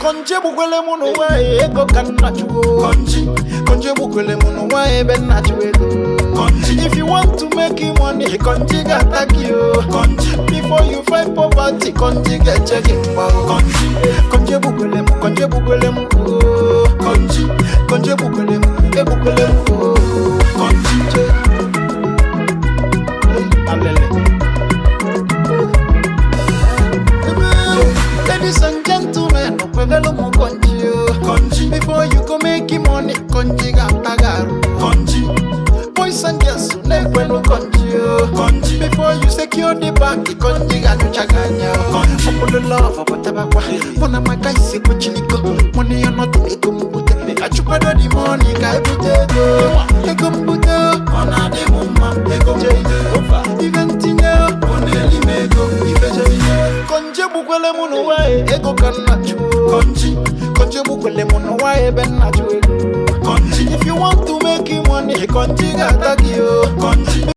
Konji bukwele munu wa ego Konji bukwele munu wa ebe nachu ego. If you want to make money, Konji ga attack you. Before you fight poverty, Konji get checking. Konji bukwele mu, Konji bukwele mu. Konji bukwele mu, bukwele mu. Konji. Ladies and gentlemen, Konji. Before you go make money, Konji ga tagaru. Boys and girls, Konji. Before you secure the bank, Konji ga nuchaganya. Open the love of tabakwa. Pona makaisi kuchiliko. Money you're not ego mubute. I chupada the money, kai butego. Ego mbuto. Ona de mumma. Ego mbuto. Eventina. Oneli mego. Eventina. Konji bukwele munu wa ego kanachu. Konji bukwele munu wa ebe nachu ego. If you want to make money, Konji ga attack